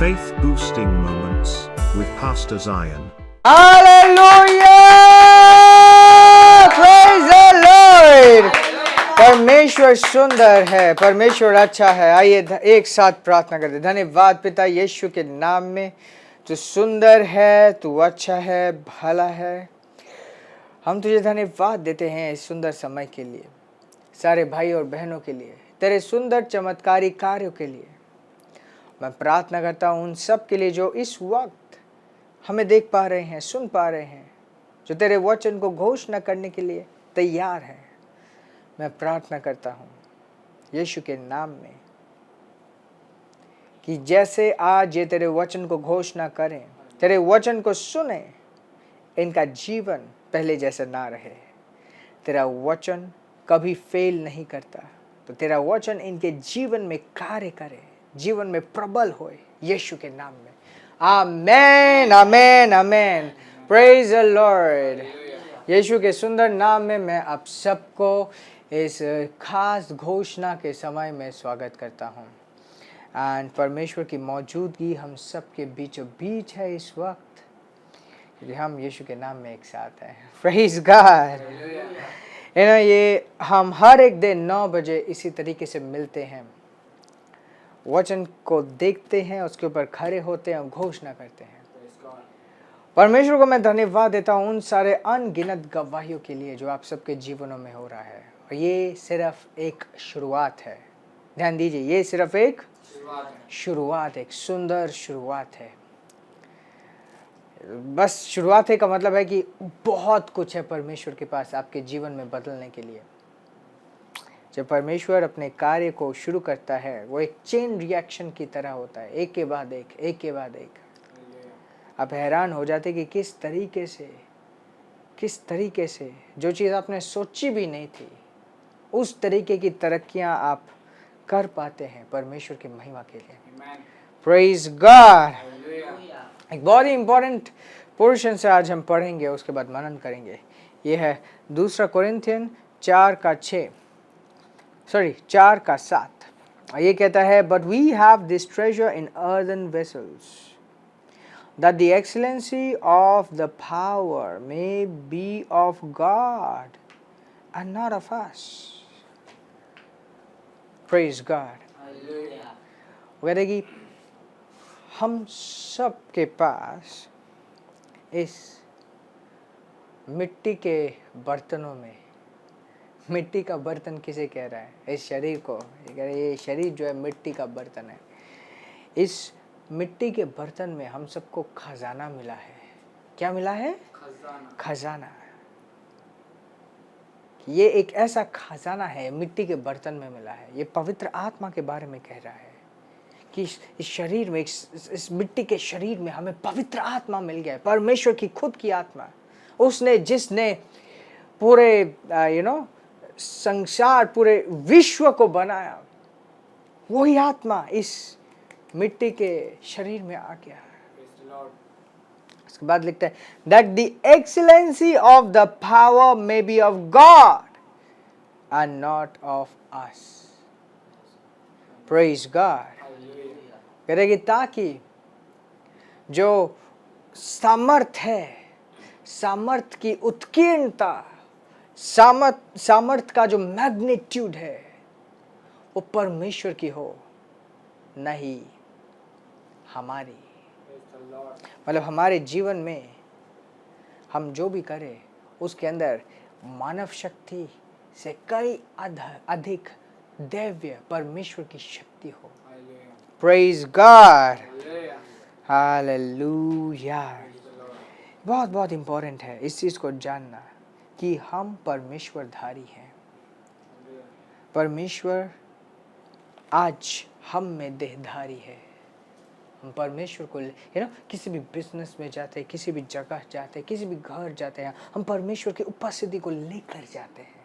Faith boosting moments with Pastor Zion. Hallelujah! Praise the Lord! परमेश्वर सुंदर है, परमेश्वर अच्छा है। आइए एक साथ प्रार्थना करते। धन्यवाद पिता यीशु के नाम में, तू सुंदर है, तू अच्छा है, भला है। हम तुझे धन्यवाद देते हैं इस सुंदर समय के लिए, सारे भाई और बहनों के लिए, तेरे सुंदर चमत्कारी कार्यों के लिए। मैं प्रार्थना करता हूँ उन सब के लिए जो इस वक्त हमें देख पा रहे हैं, सुन पा रहे हैं, जो तेरे वचन को घोषणा करने के लिए तैयार हैं। मैं प्रार्थना करता हूँ यीशु के नाम में कि जैसे आज ये तेरे वचन को घोषणा करें, तेरे वचन को सुने, इनका जीवन पहले जैसा ना रहे। तेरा वचन कभी फेल नहीं करता, तो तेरा वचन इनके जीवन में कार्य करे, जीवन में प्रबल होए, यीशु के नाम में। आमेन, आमेन, आमेन। Praise the Lord. यीशु के सुंदर नाम में मैं आप सबको इस खास घोषणा के समय में स्वागत करता हूँ। एंड परमेश्वर की मौजूदगी हम सबके बीचों बीच है इस वक्त, क्योंकि हम यीशु के नाम में एक साथ हैं। Praise God. ये हम हर एक दिन 9 बजे इसी तरीके से मिलते हैं, वचन को देखते हैं, उसके ऊपर खड़े होते हैं और घोषणा करते हैं। परमेश्वर को मैं धन्यवाद देता हूँ उन सारे अनगिनत गवाहियों के लिए जो आप सबके जीवनों में हो रहा है। और ये सिर्फ एक शुरुआत है। ध्यान दीजिए, ये सिर्फ एक शुरुआत, एक सुंदर शुरुआत है। बस शुरुआत है का मतलब है कि बहुत कुछ है परमेश्वर के पास आपके जीवन में बदलने के लिए। जब परमेश्वर अपने कार्य को शुरू करता है, वो एक चेन रिएक्शन की तरह होता है, एक के बाद एक, एक के बाद एक। आप हैरान हो जाते कि किस तरीके से जो चीज़ आपने सोची भी नहीं थी, उस तरीके की तरक्कियां आप कर पाते हैं परमेश्वर की महिमा के लिए। Praise God. एक बहुत ही इंपॉर्टेंट पोर्शन से आज हम पढ़ेंगे, उसके बाद मनन करेंगे। ये है 2 कोरिन्थियन 4:7। ये कहता है, but we have this treasure in earthen vessels, that the excellency of the power may be of God and not of us. Praise God. कहते कि हम सब के पास इस मिट्टी के बर्तनों में, मिट्टी का बर्तन किसे कह रहा है? इस शरीर को। ये शरीर जो है मिट्टी का बर्तन है। इस मिट्टी के बर्तन में हम सबको खजाना मिला है। क्या मिला है? खजाना। ये एक ऐसा खजाना है, मिट्टी के बर्तन में मिला है। ये पवित्र आत्मा के बारे में कह रहा है कि इस शरीर में, इस मिट्टी के शरीर में हमें पवित्र आत्मा मिल गया है, परमेश्वर की खुद की आत्मा। उसने जिसने पूरे संसार, पूरे विश्व को बनाया, वही आत्मा इस मिट्टी के शरीर में आ गया। उसके बाद लिखता है, that the excellency of the power may be of God and not of us. Praise God. कहते कि ताकि जो सामर्थ है, सामर्थ की उत्कीर्णता, सामर्थ का जो मैग्नीट्यूड है, वो परमेश्वर की हो, नहीं हमारी। मतलब हमारे जीवन में हम जो भी करें, उसके अंदर मानव शक्ति से कई अधिक दैव्य परमेश्वर की शक्ति हो। Praise God. हालेलुया। बहुत बहुत इंपॉर्टेंट है इस चीज़ को जानना कि हम परमेश्वरधारी हैं। परमेश्वर आज हम में देहधारी है। हम परमेश्वर को किसी भी बिजनेस में जाते हैं, किसी भी जगह जाते हैं, किसी भी घर जाते हैं, हम परमेश्वर की उपस्थिति को लेकर जाते हैं।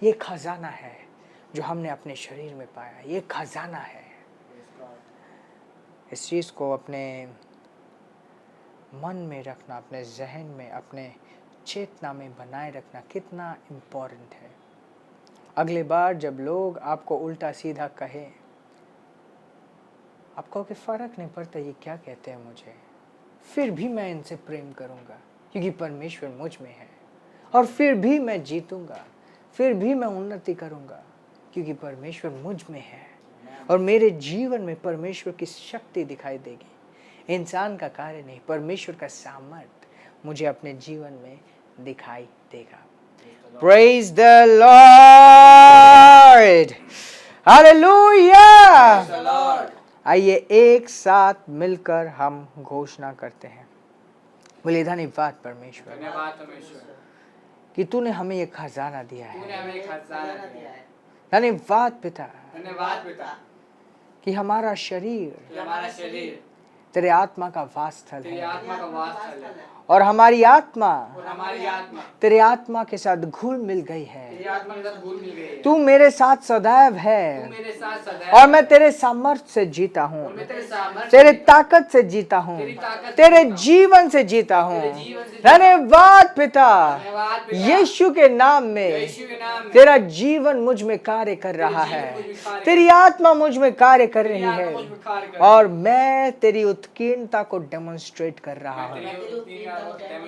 ये खजाना है जो हमने अपने शरीर में पाया। ये खजाना है। इस चीज़ को अपने मन में रखना, अपने जहन में, अपने चेतना में बनाए रखना कितना इम्पोर्टेंट है। अगली बार जब लोग आपको उल्टा सीधा कहें, आप कहो कि फर्क नहीं पड़ता ये क्या कहते हैं मुझे, फिर भी मैं इनसे प्रेम करूंगा क्योंकि परमेश्वर मुझ में है, और फिर भी मैं जीतूंगा, फिर भी मैं उन्नति करूंगा क्योंकि परमेश्वर मुझ में है, और मेरे जीवन में परमेश्वर की शक्ति दिखाई देगी। इंसान का कार्य नहीं, परमेश्वर का सामर्थ्य मुझे अपने जीवन में दिखाई देगा। Praise the Lord! Hallelujah! आइए एक साथ मिलकर हम घोषणा करते हैं। बोलिए धन्यवाद परमेश्वर, धन्यवाद परमेश्वर कि तूने हमें एक खजाना दिया तूने है। हमें एक खजाना दिया है। धन्यवाद पिता धन्यवाद पिता कि हमारा शरीर कि हमारा शरीर तेरे आत्मा का वासस्थल तेरी है, आत्मा का वासस्थल है, और हमारी आत्मा और हमारी आत्मा तेरे आत्मा के साथ घुल मिल गई है। तेरी आत्मा के साथ घुल मिल गई है। तू मेरे साथ सदैव तू है, मेरे साथ सदैव और मैं तेरे सामर्थ्य से जीता हूँ, और मैं तेरे सामर्थ्य तेरे से ताकत से जीता हूँ, तेरी ताकत से तेरे जीता हूँ, जीवन से जीता हूँ। तेरे जीवन से जीता हूँ। धन्यवाद पिता, धन्यवाद पिता यीशु के नाम में यीशु के नाम में तेरा जीवन मुझ में कार्य कर रहा जीवन है, मुझ में कार्य तेरी आत्मा मुझ में कार्य कर तेरी रही आत्मा है, मुझ में कार्य कर और मैं तेरी उत्कीर्णता को डेमोन्स्ट्रेट कर रहा हूँ।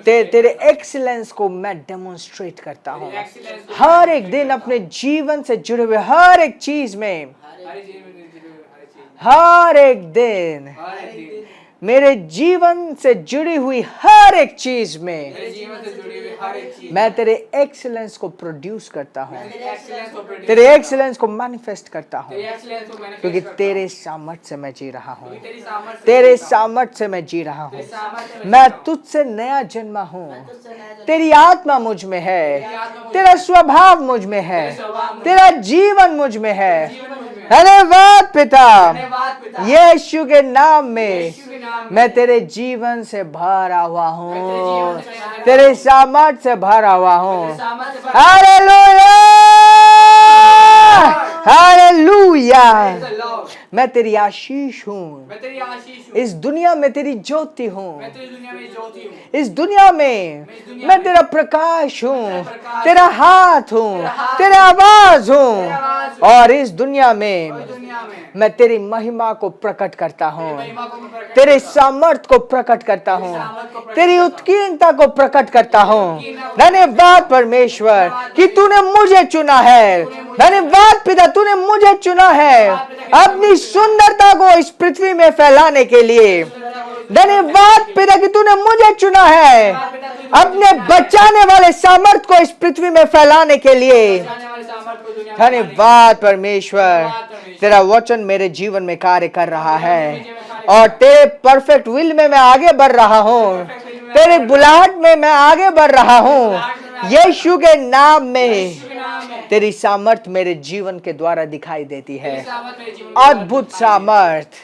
तेरे तेरे एक्सीलेंस को मैं डेमोन्स्ट्रेट करता हूँ। हर एक दिन अपने जीवन से जुड़े हुए हर एक चीज में, हर एक दिन मेरे जीवन से जुड़ी हुई हर एक चीज में मैं तेरे एक्सीलेंस को प्रोड्यूस करता हूँ, तेरे एक्सीलेंस को मैनिफेस्ट करता हूँ, क्योंकि तेरे सामर्थ्य से मैं जी रहा हूँ, तेरे सामर्थ्य से मैं जी रहा हूँ। मैं तुझसे नया जन्मा हूँ, तेरी आत्मा मुझ में है, तेरा स्वभाव मुझ में है, तेरा जीवन मुझ में है। धन्यवाद पिता, यीशु के नाम में मैं तेरे जीवन से भरा हुआ हूँ, तेरे सामर्थ्य से भरा हुआ हूँ। Hallelujah, hallelujah. मैं तेरी आशीष हूँ, इस दुनिया में तेरी ज्योति हूँ, इस दुनिया में मैं तेरा प्रकाश हूँ, तेरा हाथ हूँ, तेरा आवाज हूँ, और इस दुनिया में मैं तेरी महिमा को प्रकट करता हूँ, तेरे सामर्थ्य को प्रकट करता हूँ, तेरी उत्कीर्णता को प्रकट करता हूँ। धन्यवाद परमेश्वर कि तूने मुझे चुना है। धन्यवाद पिता, तूने मुझे चुना है अपनी सुंदरता को इस पृथ्वी में फैलाने के लिए। धन्यवाद पिता कि तूने मुझे चुना है अपने बचाने वाले सामर्थ्य को इस पृथ्वी में फैलाने के लिए। धन्यवाद परमेश्वर, तेरा वचन मेरे जीवन में कार्य कर रहा है, और तेरे परफेक्ट विल में मैं आगे बढ़ रहा हूँ, तेरे बुलाहट में मैं आगे बढ़ रहा हूँ। यीशु के नाम में तेरी सामर्थ्य मेरे जीवन के द्वारा दिखाई देती है। अद्भुत सामर्थ्य,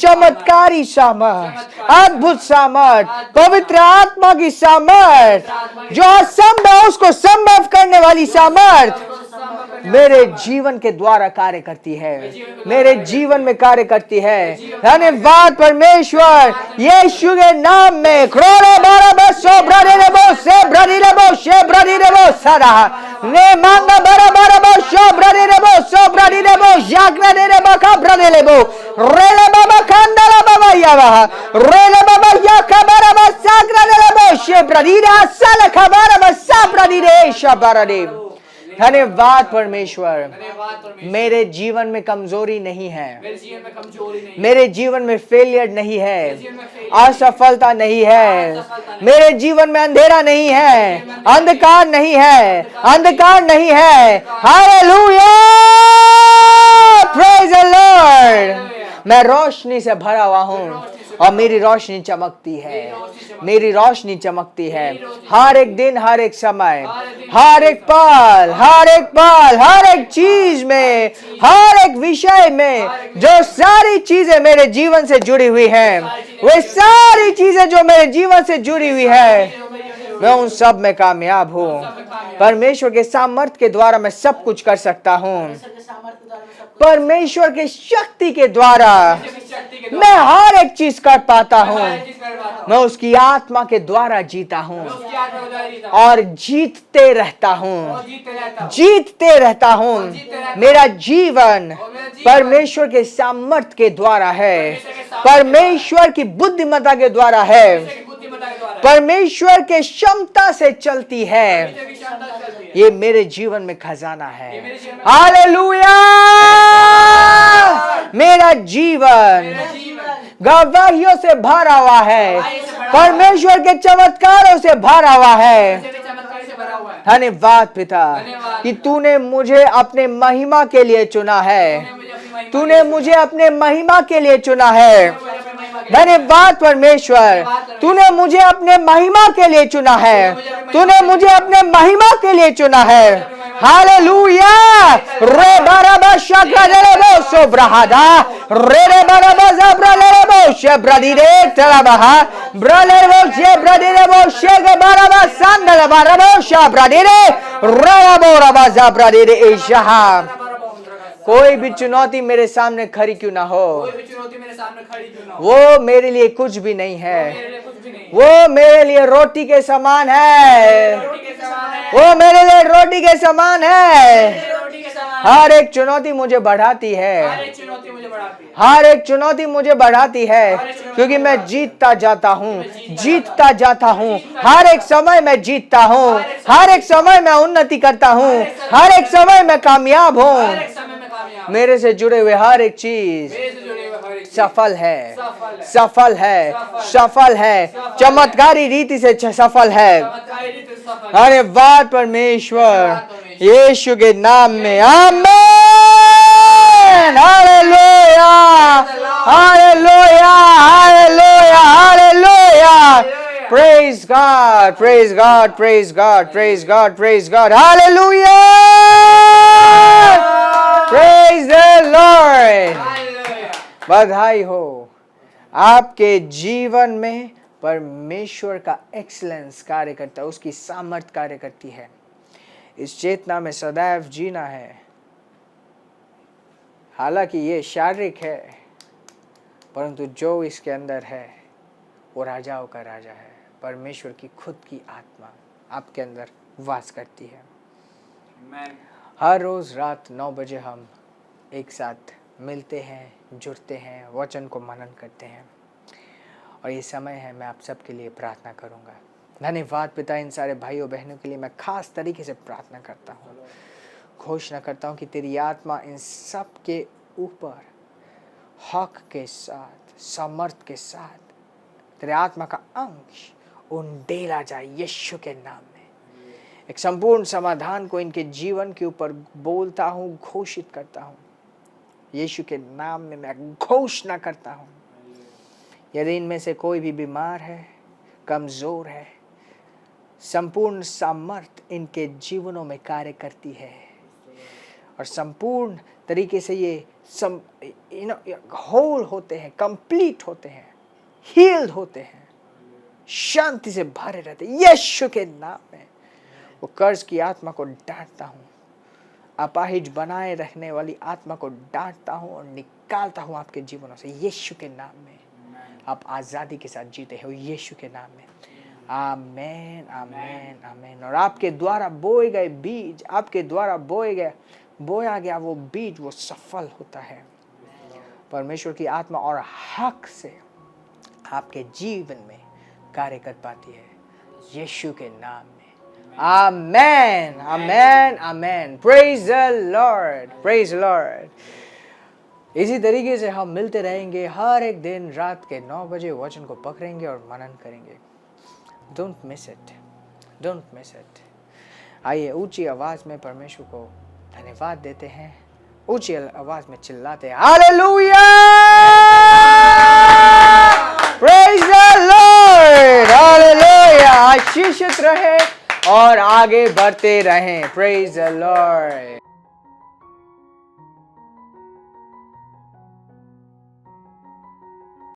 चमत्कारी सामर्थ्य, अद्भुत सामर्थ्य, पवित्र आत्मा की सामर्थ्य, जो असंभव है उसको संभव करने वाली सामर्थ्य मेरे जीवन के द्वारा कार्य करती है, मेरे जीवन में कार्य करती है। धन्यवाद परमेश्वर, यीशु के नाम में क्रोरे बारा बसो ब्रदीरे बो से ब्रदीरे बो शे ब्रदीरे बो सदा ने मांगा बारा बारा बो शो ब्रदीरे बो सो ब्रदीरे बो जागना दे बका ब्रदीरे बो रेले बाबा खंडला बाबा यावा रेले बाबा या खबरा बसा ग्रदीरे बो शे ब्रदीरे साल खबरा बसा ब्रदीरे शबरदे। धन्यवाद परमेश्वर, मेरे जीवन में कमजोरी नहीं है, मेरे जीवन में फेलियर नहीं है, असफलता नहीं है, मेरे जीवन में अंधेरा नहीं है, अंधकार नहीं है, अंधकार नहीं है। Hallelujah, praise the Lord. मैं रोशनी से भरा हुआ हूँ, और मेरी रोशनी चमकती है, मेरी रोशनी चमकती है हर एक दिन, हर एक समय, हर एक पल, हर एक पल, हर एक चीज में, हर एक विषय में। जो सारी चीजें मेरे जीवन से जुड़ी हुई हैं, वे सारी चीजें जो मेरे जीवन से जुड़ी हुई है, मैं उन सब में कामयाब हूँ। परमेश्वर के सामर्थ्य के द्वारा मैं सब कुछ कर सकता हूँ। परमेश्वर की शक्ति के द्वारा मैं हर एक चीज कर पाता हूँ। मैं उसकी आत्मा के द्वारा जीता हूँ और जीतते रहता हूँ, जीतते रहता हूँ। मेरा जीवन परमेश्वर के सामर्थ के द्वारा है, परमेश्वर की बुद्धिमत्ता के द्वारा है, बुद्धिमत्ता के द्वारा परमेश्वर के क्षमता से चलती है। की क्षमता से चलती है। ये मेरे जीवन में खजाना है। मेरे जीवन में हालेलुया! मेरा जीवन गवाहियों से भरा हुआ है, परमेश्वर के चमत्कारों से भरा हुआ है। चमत्कार से भरा हुआ है। धन्यवाद पिता कि तूने मुझे अपने महिमा के लिए चुना है, तूने मुझे अपने महिमा के लिए चुना है। धन्यवाद परमेश्वर, तूने मुझे अपने महिमा के लिए चुना है, तूने मुझे अपने महिमा के लिए चुना है। हालेलुया! रे बाराबा शक्रादेलेबो सोब्राहादा रे बाराबा ज़ब्रालेबो शेब्रादिरे तलाबाहा ब्रालेबो शेब्रादिरेबो शेग बाराबा संदल बाराबो शाब्रादिरे राबो राबा ज़ब्रादिरे इशाहा। कोई भी चुनौती मेरे सामने खड़ी क्यों ना हो, कोई भी चुनौती मेरे सामने खड़ी क्यों ना हो, वो मेरे लिए कुछ भी नहीं है। मेरे लिए कुछ भी नहीं। वो मेरे लिए रोटी के समान है, रोटी के समान है। वो मेरे लिए रोटी के समान है। रोटी के समान है। हर एक चुनौती मुझे बढ़ाती है, हर एक चुनौती मुझे बढ़ाती है। हर एक चुनौती मुझे बढ़ाती है, क्योंकि मैं जीतता जाता हूँ, जीतता जाता हूँ। हर एक समय मैं जीतता हूँ, हर एक समय मैं उन्नति करता हूँ, हर एक समय मैं कामयाब हर हूँ। एक समय में कामयाब। मेरे से जुड़े हुए हर एक चीज मेरे से जुड़े हुए हर एक चीज सफल है, सफल है। सफल है, सफल है, चमत्कारी रीति से सफल है। चमत्कारी रीति से सफल है। धन्यवाद परमेश्वर, यीशु के नाम में आमीन। Hallelujah, hallelujah, hallelujah, hallelujah. Praise God, praise God, praise God, praise God, praise God. Hallelujah! Praise the Lord. Hallelujah. बधाई हो। आपके जीवन में परमेश्वर का एक्सीलेंस कार्य करता है, उसकी सामर्थ कार्य करती है। इस चेतना में सदैव जीना है। हालांकि ये शारीरिक है, परंतु जो इसके अंदर है वो राजाओं का राजा है। परमेश्वर की खुद की आत्मा आपके अंदर वास करती है। आमीन। हर रोज रात 9 बजे हम एक साथ मिलते हैं, जुड़ते हैं, वचन को मनन करते हैं, और ये समय है मैं आप सबके लिए प्रार्थना करूंगा। धन्यवाद पिता, इन सारे भाइयों बहनों के लिए मैं खास तरीके से प्रार्थना करता हूँ, घोषणा करता हूँ कि तेरी आत्मा इन सब के ऊपर हक के साथ, समर्थ के साथ तेरे आत्मा का अंश उंडेला जाए यीशु के नाम में। एक संपूर्ण समाधान को इनके जीवन के ऊपर बोलता हूँ, घोषित करता हूँ। यीशु के नाम में मैं घोषणा करता हूँ, यदि इनमें से कोई भी बीमार है, कमजोर है, संपूर्ण सामर्थ इनके जीवनों में कार्य करती है, और संपूर्ण तरीके से ये होल होते हैं, कंप्लीट होते हैं, हील्ड होते हैं, शांति से भरे रहते हैं। यीशु के नाम में वो कर्ज की आत्मा को डांटता हूँ, अपाहिज बनाए रखने वाली आत्मा को डांटता हूँ और निकालता हूँ आपके जीवनों से। यीशु के नाम में आप आज़ादी के साथ जीते हो, यीशु के नाम में। आमेन, आमेन, आमेन। और आपके द्वारा बोए गए बीज, आपके द्वारा बोया गया वो बीज वो सफल होता है। परमेश्वर की आत्मा और हक से आपके जीवन में कार्य कर पाती है, यीशु के नाम में। आमेन, आमेन, आमेन। Praise the Lord, praise the Lord. इसी तरीके से हम मिलते रहेंगे हर एक दिन रात के 9 बजे, वचन को पकड़ेंगे और मनन करेंगे। Don't miss it, don't miss it. आइए ऊंची आवाज में परमेश्वर को धन्यवाद देते हैं, ऊंची आवाज में चिल्लाते हैं hallelujah, praise the Lord, hallelujah. आशीषित रहे और आगे बढ़ते रहें। Praise the Lord.